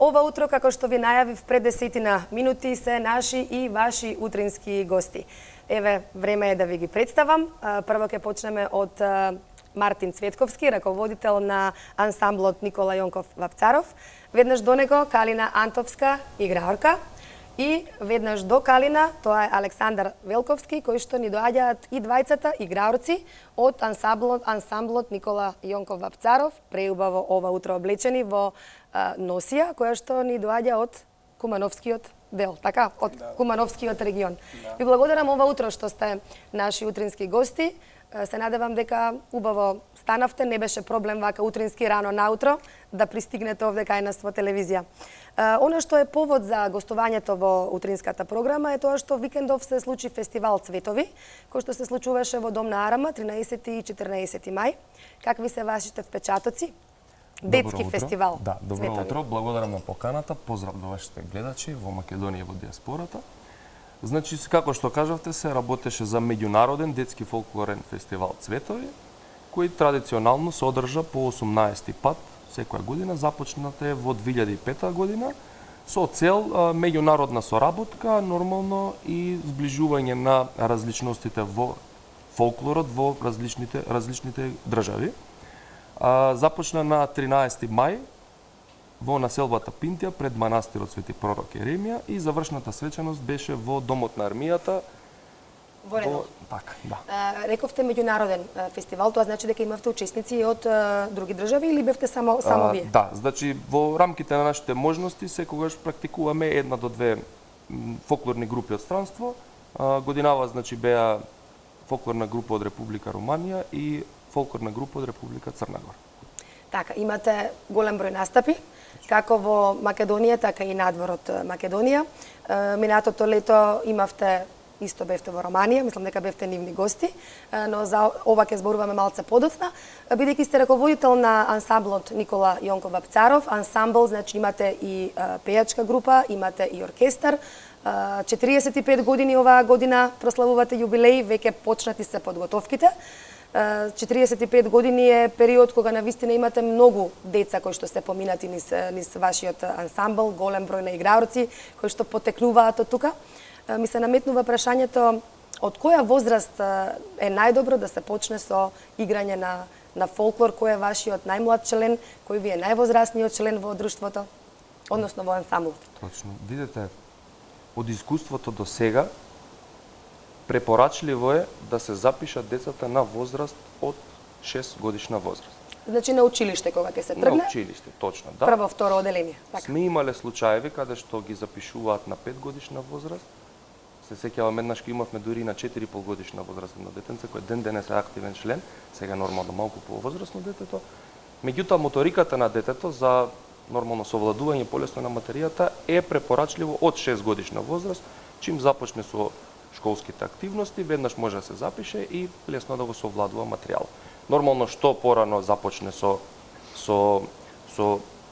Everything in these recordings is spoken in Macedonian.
Ова утро, како што ви најавив пред 10 минути, се наши и ваши утрински гости. Еве, време е да ви ги представам. Прво ќе почнеме од Мартин Цветковски, раководител на ансамблот Никола Јонков Вапцаров. Веднаш до него Калина Антовска, играорка. И веднаш до Калина, тоа е Александар Велковски, кој што ни доаѓаат и двајцата играорци од ансамблот Никола Јонков Вапцаров, преубаво ова утро облечени во носија, која што ни доаѓа од Кумановскиот дел, така, од Кумановскиот регион. Ви благодарам ова утро што сте наши утрински гости. Се надевам дека убаво станавте, не беше проблем вака утрински рано наутро да пристигнете овде кај нас во телевизија. Оно што е повод за гостувањето во утринската програма е тоа што викендов се случи фестивал Цветови, кој што се случуваше во Дом на Арама 13 и 14 мај. Какви се вашите впечатоци? Детски фестивал. Да, добро утро. Благодарам на поканата. Поздрав до вашите гледачи во Македонија и во диаспората. Значи, како што кажавте, се работеше за меѓународен детски фолклорен фестивал Цветови, кој традиционално се одржа по 18 пат секоја година. Започната е во 2005 година со цел меѓународна соработка, нормално и зближување на различностите во фолклорот во различните држави. Започна на 13 мај во населбата Пинтија пред манастирот Свети пророк Еремија и завршната свечаност беше во Домот на армијата. Во Редо. Така, да. Рековте меѓународен фестивал, тоа значи дека имавте учесници од други држави или бевте само вие? Да, значи во рамките на нашите можности секогаш практикуваме 1 до 2 фолклорни групи од странство. Годинава значи беа фолклорна група од Република Руманија и фолклорна група од Република Црна Гора. Така, имате голем број настапи, како во Македонија, така и надвор од Македонија. Минатото лето имавте, исто бевте во Романија, мислам дека бевте нивни гости, но за ова ќе зборуваме малце подоцна. Бидејќи сте раководител на ансамблот Никола Јонков Вапцаров, ансамбл, значи имате и пејачка група, имате и оркестар. 45 години оваа година прославувате јубилеј, веќе почнати се подготовките. 45 години е период кога навистина имате многу деца кои што се поминати низ вашиот ансамбл, голем број на играорци кои што потекнуваат од тука. Ми се наметнува прашањето од која возраст е најдобро да се почне со играње на фолклор, кој е вашиот најмлад член, кој ви е највозрастниот член во друштвото, односно во ансамблот? Точно. Видете, од искуството до сега препорачливо е да се запишат децата на возраст од 6 годишна возраст. Значи на училиште кога ќе се тргне? На училиште, точно, да. Прво, второ оделение. Така. Сме имале случаеви каде што ги запишуваат на 5 годишна возраст. Се сеќавам еднаш кога имавме дури на 4,5 годишна возраст на детенце кој ден денес е активен член, сега нормално малку повозрасно детето. Меѓутоа моториката на детето за нормално совладување полесно на материјата е препорачливо од 6 годишна возраст, чим започне со школските активности, веднаш може да се запише и лесно да го совладува материјал. Нормално што порано започне со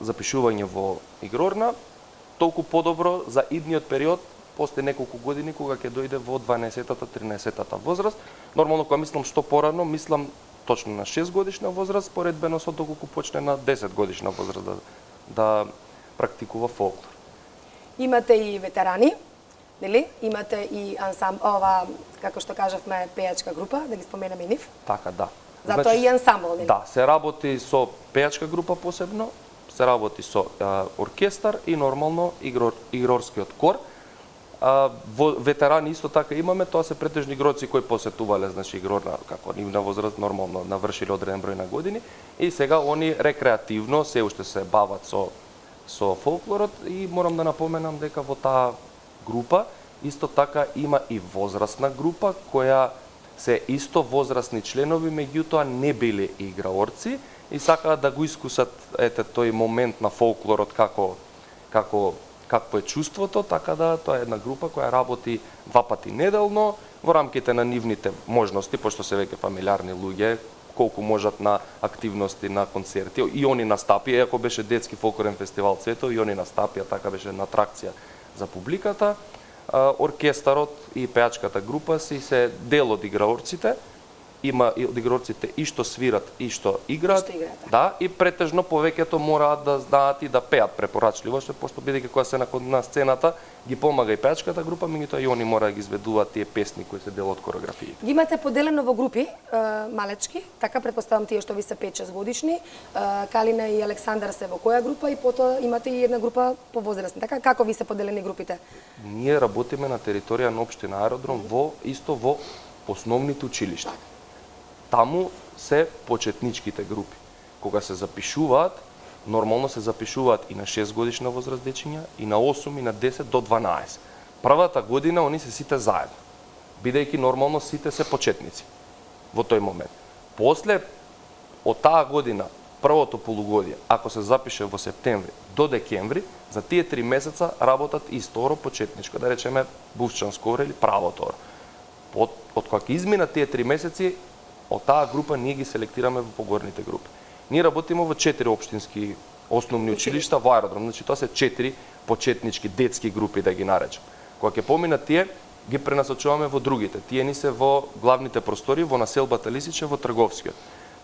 запишување во игрорна, толку подобро за идниот период после неколку години кога ќе дојде во 12-та, 13-та возраст. Нормално кога мислам што порано, мислам точно на 6 годишна возраст, поредбено со доколку почне на 10 годишна возраст да практикува фолклор. Имате и ветерани, нели? Имате и ова, како што кажавме, пејачка група, да ги споменеме и нив. Така, да. Затоа значи, и ансамбл, нели? Да, се работи со пејачка група посебно, се работи со оркестар и нормално игрорскиот кор. Во ветерани исто така имаме, тоа се претежни игрорци кои посетувале, значи игрорна како нивна возраст нормално навршиле одреден број на години и сега они рекреативно се уште се бават со фолклорот и морам да напоменам дека во таа група исто така има и возрастна група која се исто возрастни членови, меѓутоа не биле играорци и сакаат да го искусат тој момент на фолклорот како е чувството, така да тоа е една група која работи 2 пати неделно во рамките на нивните можности, пошто се веќе фамилиарни луѓе, колку можат на активности, на концерти, и они настапија, ако беше детски фолклорен фестивал Цветови, и они настапија, така беше една атракција за публиката. Оркестарот и пејачката група се дел од играорците има и од игрорците и што свират и што играат. Што играат, Да, и претежно повеќето мораат да знаат и да пеат препорачливо, што пошто бидејќи кога се на сцената ги помага и пеачката група, меѓутоа и они мора да ги изведуваат тие песни кои се дел од хореографиите. Ги имате поделено во групи, малечки, така претпоставам тие што ви се 5-6 годишни. Калина и Александар се во која група и потоа имате и една група повозрасни. Така како ви се поделени групите? Ние работиме на територија на општина Аеродром исто во основните училишта. Таму се почетничките групи. Кога се запишуваат, нормално се запишуваат и на 6 годишна возраст дечиња, и на 8, и на 10 до 12. Првата година они се сите заедно, бидејќи нормално сите се почетници во тој момент. После, од таа година, првото полугодие, ако се запише во септември до декември, за тие 3 месеца работат исторо почетничко, да речеме бувчанско оро или правото оро. Од кога ќе изминат тие 3 месеци, од таа група ние ги селектираме во погорните групи. Ние работиме во 4 општински основни училишта во Аеродром, значи тоа се 4 почетнички детски групи да ги наречам. Кога ќе поминат тие, ги пренасочуваме во другите. Тие ни се во главните простори, во населбата Лисиче, во Трговскиот.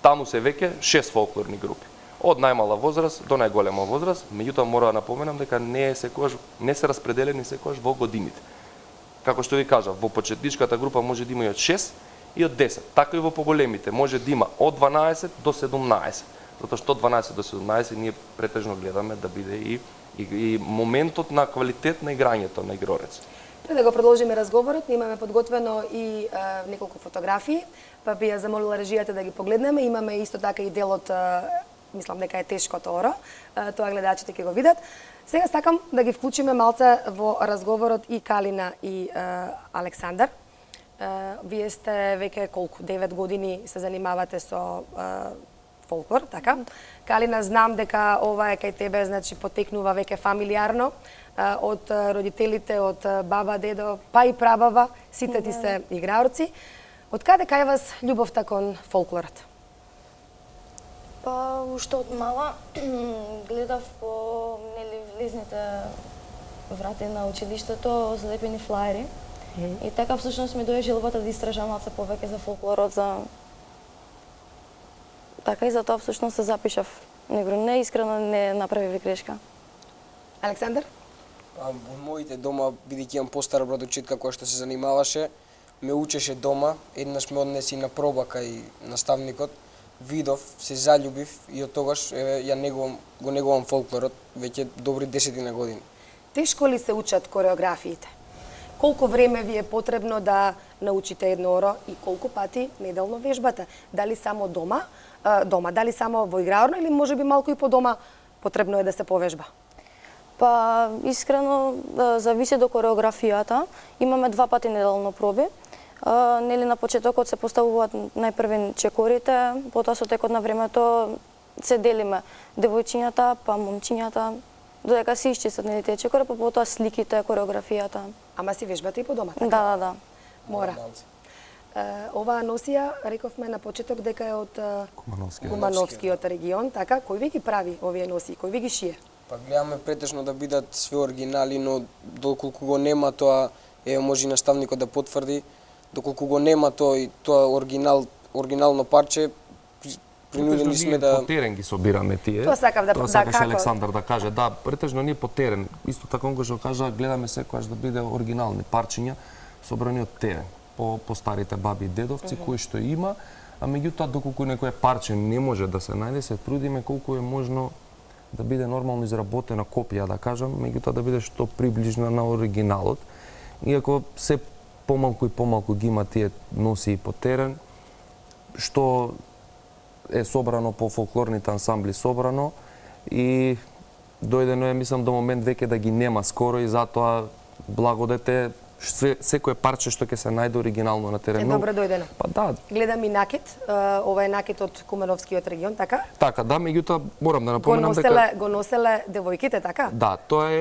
Таму се веќе 6 фолклорни групи. Од најмала возраст до најголема возраст, меѓутоа мора да напоменам дека не се распределени секогаш во годините. Како што ви кажав, во почетничката група може да има и од 6 и од 10. Така и во поголемите може да има од 12 до 17. Затоа што од 12 до 17 ние претежно гледаме да биде и моментот на квалитет на играњето на игрорец. Пред да го продолжиме разговорот, имаме подготвено и неколку фотографии, па би ја замолила режијата да ги погледнеме. Имаме исто така и делот, мислам дека е тешкото оро, тоа гледачите ќе го видат. Сега сакам да ги вклучиме малце во разговорот и Калина и Александар. Вие сте веќе колку? 9 години се занимавате со фолклор, така? Калина, знам дека ова е кај тебе, значи потекнува веќе фамилиарно, од родителите, од баба, дедо, па и прабаба, сите ти се играорци. Од каде кај вас љубовта кон фолклорот? Па, уште од мала гледав по влезните врати на училиштето залепени флаери. И така всушност ми дојде желбата да истражам малце повеќе за фолклорот, така и за тоа всушност се запишав. Не искрено не направив грешка. Александар? Во моите дома, бидејќи имам постара братовчетка која што се занимаваше, ме учеше дома, еднаш ме однеси на проба кај наставникот, видов, се заљубив и од тогаш ја го негувам фолклорот веќе добри 10 години. Тешко ли се учат кореографиите? Колку време ви е потребно да научите едно оро и колку пати неделно вежбате? Дали само дома, дали само во играорно или можеби малку и по дома потребно е да се повежба? Па, искрено, зависи до кореографијата. Имаме 2 пати неделно проби. Нели на почетокот се поставуваат најпрви чекорите, потоа со текот на времето се делиме девојчињата, па момчињата, додека се исчистат нели тие чекори, па потоа сликите, кореографијата. Ама си вежбате и по дома, така? Да. Мора. Оваа носија, рековме на почеток дека е од Кумановскиот регион, така? Кој ви ги прави овие носии? Кој ви ги шие? Па гледаме претежно да бидат све оригинали, но доколку го нема тоа, може и наставникот да потврди, доколку го нема тоа оригинално парче, принудени сме да... По терен ги собираме тие. Тоа сакав да сакаше Александар да каже. Да, претежно ние по терен. Исто така он го што кажа, гледаме секогаш да биде оригинални парчиња собрани од терен. По старите баби и дедовци кои што има, а меѓутоа доколку некое парче не може да се најде, се трудиме колку е можно да биде нормално изработена копија, да кажам, меѓутоа да биде што приближна на оригиналот. Иако се помалку и помалку ги има тие носии по терен, што е собрано по фолклорните ансамбли собрано и дојдено е, мислам, до момент веќе да ги нема скоро и затоа благодете секое парче што ќе се најде оригинално на терен. Е добро дојдено. Па да. Гледам и накид, ова е накид од Кумановскиот регион, така? Така, да, меѓутоа морам да напоменам дека го носеле девојките, така? Да, тоа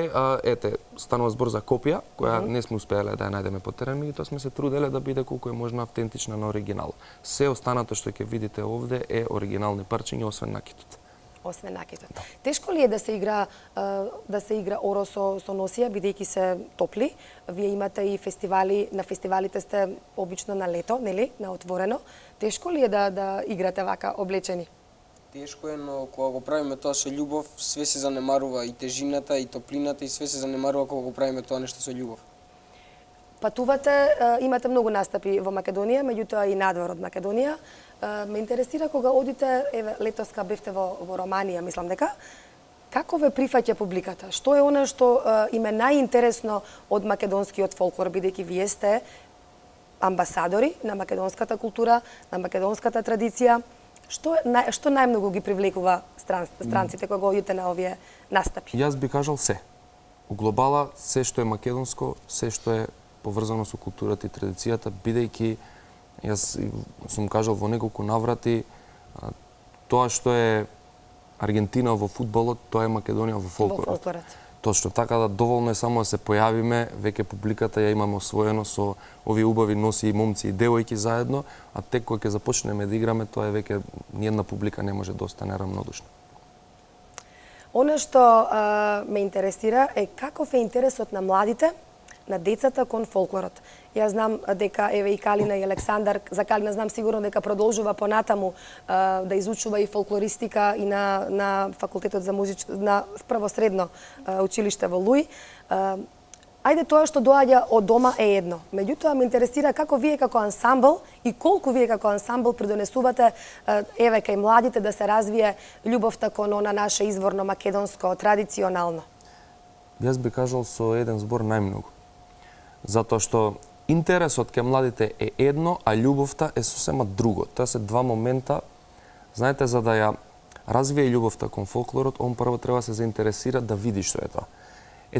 е станува збор за копија која не сме успеале да ја најдеме по терен, меѓутоа сме се труделе да биде колку е можно автентична на оригинал. Се останато што ќе видите овде е оригинални парчиња освен накидот. Освен накитот. Тешко ли е да се игра оро со носија, бидејќи се топли? Вие имате и фестивали, на фестивалите сте обично на лето, нели, на отворено. Тешко ли е да играте вака облечени? Тешко е, но кога го правиме тоа со љубов, све се занемарува, и тежината, и топлината, и све се занемарува кога го правиме тоа нешто со љубов. Патувате, имате многу настапи во Македонија, меѓутоа и надвор од Македонија. Ме интересира кога одите, еве летоска бевте во Романија, мислам дека, како ве прифаќа публиката? Што е она што им е најинтересно од македонскиот фолклор, бидејќи вие сте амбасадори на македонската култура, на македонската традиција? Што најмногу ги привлекува странците кога одите на овие настапи? Јас би кажал се. У глобала, се што е македонско, се што е поврзано со културата и традицијата, бидејќи јас сум кажал во неколку наврати, тоа што е Аргентина во фудбалот, тоа е Македонија во фолклорот. Точно, така да доволно е само да се појавиме, веќе публиката ја имаме освоено со овие убави носи и момци и девојки заедно, а тек кога ќе започнеме да играме, тоа е веќе ниедна публика не може да остане рамнодушна. Она што ме интересира е каков е интересот на младите, на децата кон фолклорот. Јас знам дека еве и Калина и Александар, за Калина знам сигурно дека продолжува понатаму да изучува и фолклористика и на факултетот за на прво средно училиште во Луи. Ајде, тоа што доаѓа од дома е едно. Меѓутоа ме интересира како вие како ансамбл и колку вие како ансамбл придонесувате еве кај младите да се развие љубовта кон она наше изворно македонско традиционално. Јас би кажал со еден збор најмногу. Затоа што интересот кај младите е едно, а љубовта е сосема друго. Тоа се два момента. Знаете, за да ја развие љубовта кон фолклорот, он прво треба да се заинтересира да види што е тоа.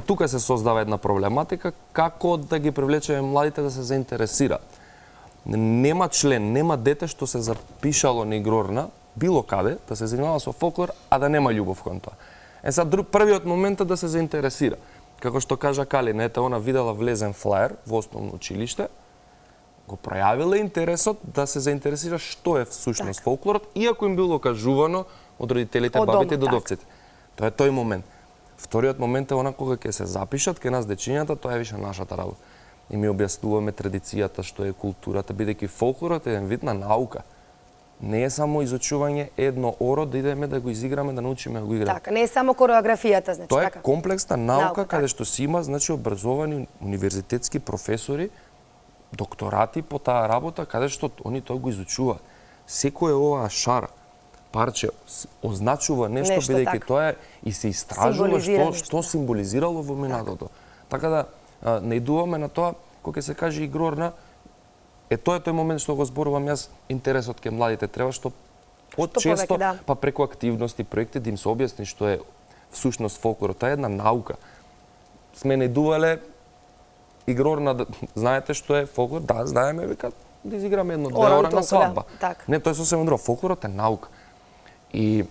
Тука се создава една проблематика, како да ги привлечеме младите да се заинтересираат. Нема член, нема дете што се запишало на игрорна, било каде, да се занимава со фолклор, а да нема љубов кон тоа. Првиот момент е да се заинтересира. Како што кажа Калина, ете, она видела влезен флаер во основно училиште, го пројавила интересот да се заинтересира што е всушност фолклорот, иако им било кажувано од родителите, бабите и додовците. Тоа е тој момент. Вториот момент е она кога ќе се запишат кај нас дечињата, тоа е више нашата работа. И ми објаснуваме традицијата, што е културата, бидејќи фолклорот е еден вид на наука. Не е само изучување едно оро, да идеме да го изиграме, да научиме да го играме. Така, не е само кореографијата, значи тоа така. Тоа е комплексна наука каде што си има, значи, образовани универзитетски професори, докторати по таа работа, каде што они тоа го изучуваат. Секој оваа шара, парче означува нешто, бидејќи тоа е и се истражува што символизирало во минатото. Така да наидуваме на тоа, кога се каже игрорна, тоа е тој момент што го зборувам јас, интересот кај младите треба што често па преку активности, проекти да им се објасни што е всушност фолклорот, тоа е една наука. Сме наидувале игрорна, знаете што е фолклор? Да, знаеме, века да изиграме едно-две ора на свадба. Не, тоа е сосема друго. Фолклорот е наука. И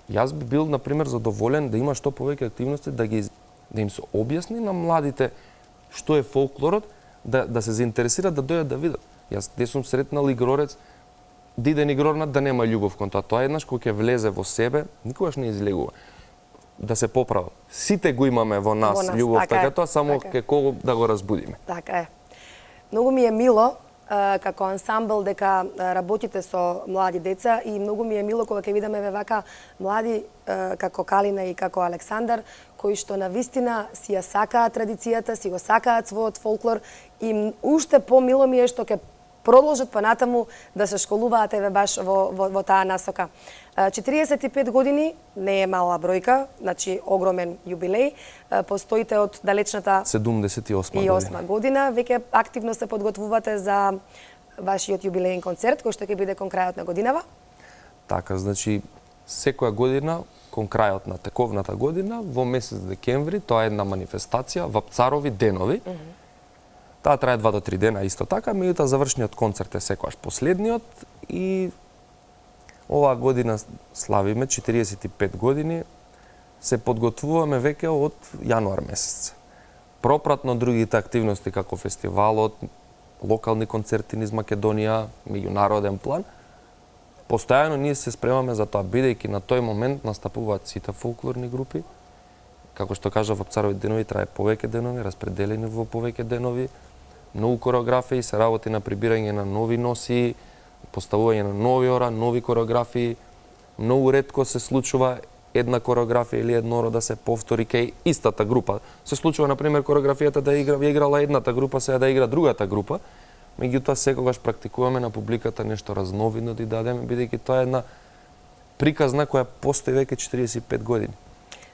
јас би бил, например, задоволен да има што повеќе активности, да им се објасни на младите што е фолклорот, да се заинтересираат да дојдат да видат. Јас де сум сретнал игрорец, да иде на игрорна да нема љубов кон тоа. Тоа еднаш кога ќе влезе во себе, никогаш не излегува. Да се поправа. Сите го имаме во нас љубов, така тоа само ке кого да го разбудиме. Така е. Многу ми е мило како ансамбл дека работите со млади деца и многу ми е мило кога ќе видиме вака млади како Калина и како Александар кои што навистина си ја сакаат традицијата, си го сакаат својот фолклор и уште помило ми е што ќе продолжат понатаму да се школуваат еве баш во таа насока. 45 години не е мала бројка, значи огромен јубилеј. Постоите од далечната 78 година. Веќе активно се подготвувате за вашиот јубилеен концерт кој што ќе биде кон крајот на годинава. Така, значи секоја година кон крајот на тековната година во месец декември, тоа е една манифестација, Вапцарови денови. Таа трае 2 до 3 дена исто така, меѓутоа завршниот концерт е секогаш последниот и оваа година славиме 45 години, се подготвуваме веќе од јануар месец. Пропратно другите активности како фестивалот, локални концерти низ Македонија, меѓународен план, Постојано ние се спремаме за тоа, бидејќи на тој момент настапуваат сите фолклорни групи. Како што кажа, во Царови денови трае повеќе денови, распределени во повеќе денови. Многу кореографии, се работи на прибирање на нови носи, поставување на нови ора, нови кореографии. Многу ретко се случува една кореографија или едно оро да се повтори кај истата група. Се случува, например, кореографијата да играла едната група, сега да игра другата група. Меѓутоа, секогаш практикуваме на публиката нешто разновидно да дадеме, бидејќи тоа е една приказна која постои веќе 45 години.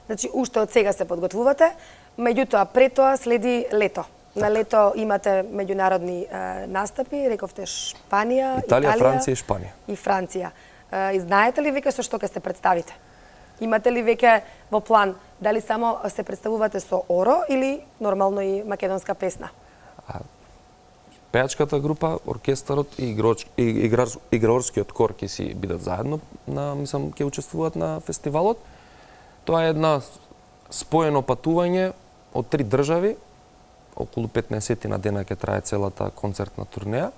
Значи, уште од сега се подготвувате, меѓутоа пред тоа следи лето. На лето имате меѓународни настапи, рековте Шпанија, Италија, Италија, Франција и Шпанија. И Франција. И знаете ли веќе со што ќе се представите? Имате ли веќе во план дали само се представувате со оро или нормално и македонска песна? Пејачката група, оркестарот и игрорскиот кор ќе си бидат заедно, мислам ќе учествуваат на фестивалот. Тоа е една споено патување од 3 држави, околу 15 на дена ќе трае целата концертна турнеја.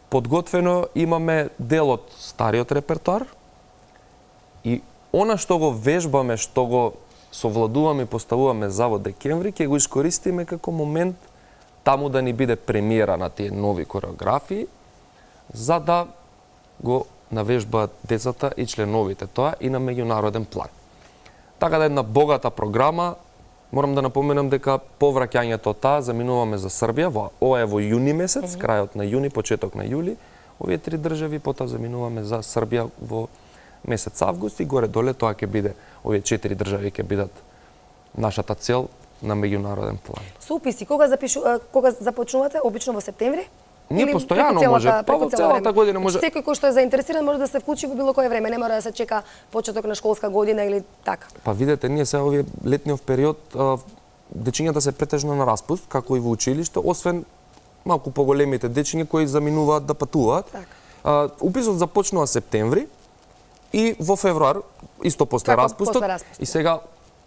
Подготвено имаме дел од стариот репертоар и она што го вежбаме, што го совладуваме и поставуваме за во декември, ќе го искористиме како момент таму да ни биде премиера на тие нови кореографии, за да го навежбаат децата и членовите тоа и на меѓународен план. Така да една богата програма. Морам да напоменам дека по враќањето таа заминуваме за Србија, ова е во јуни месец, крајот на јуни, почеток на јули. Овие 3 држави, потоа заминуваме за Србија во месец август и горе доле тоа ќе биде, овие 4 држави ќе бидат нашата цел на меѓународен план. Со уписи, кога започнувате? Обично во септември? Ние Или постојано преку може, преку во целата време? година може. Секој кој што е заинтересиран може да се вклучи во било кое време, не мора да се чека почеток на школска година или така. Па видете, ние се овие летниот период дечињата се претежно на распуст, како и во училиште, освен малку поголемите дечиња кои заминуваат да патуваат. Уписот започнува септември и во февруар, исто после Како распустот. после распустот. И сега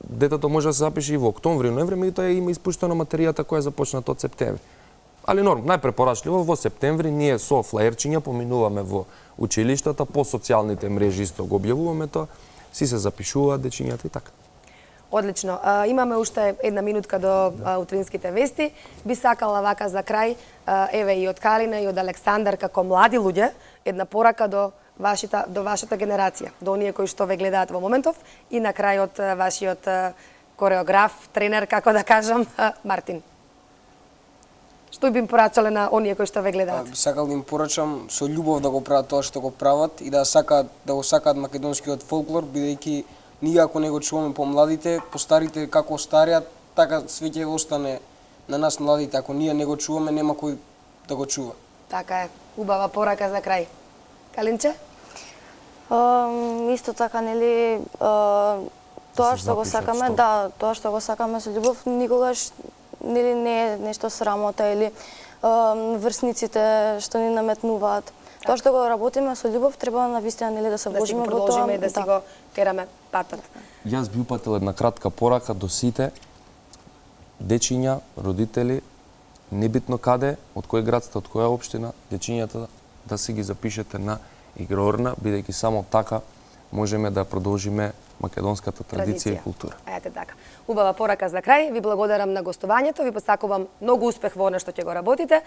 детето може да се запише и во октомври, ноември, меѓутоа има испуштена материјата која е започната од септември. Али норм, најпрепорачливо во септември ние со флаерчиња поминуваме во училиштата, по социјалните мрежи исто го објавуваме тоа, си се запишуваат дечињата и така. Одлично. Имаме уште една минутка до утринските вести. Би сакала вака за крај, еве и од Калина и од Александар, како млади луѓе, една порака до вашата генерација, до оние кои што ве гледаат во моментов и на крај од вашиот кореограф, тренер, како да кажам, Мартин. Што би им порачале на оние кои што ве гледаат? Сакал да им порачам со љубов да го прават тоа што го прават и да го сакаат македонскиот фолклор, бидејќи ние ако не го чуваме по младите, по старите како стариат, така све ќе остане на нас младите. Ако ние не го чуваме, нема кој да го чува. Така е. Убава порака за крај. Калинче? Исто така, нели, тоа што го сакаме, да, тоа што го сакаме со љубов, никогаш нели не е нешто срамота или врсниците што ни наметнуваат. Тоа што го работиме со љубов треба навистина нели да се вложиме во тоа. Да си го продолжиме и да си го тераме патот. Јас би упатил една кратка порака до сите дечиња, родители, небитно каде, од кој град сте, од која општина, дечињата да си ги запишете на игрорна, бидејќи само така можеме да продолжиме македонската традиција и култура. Ете така. Убава порака за крај. Ви благодарам на гостувањето, ви посакувам многу успех во она што ќе го работите.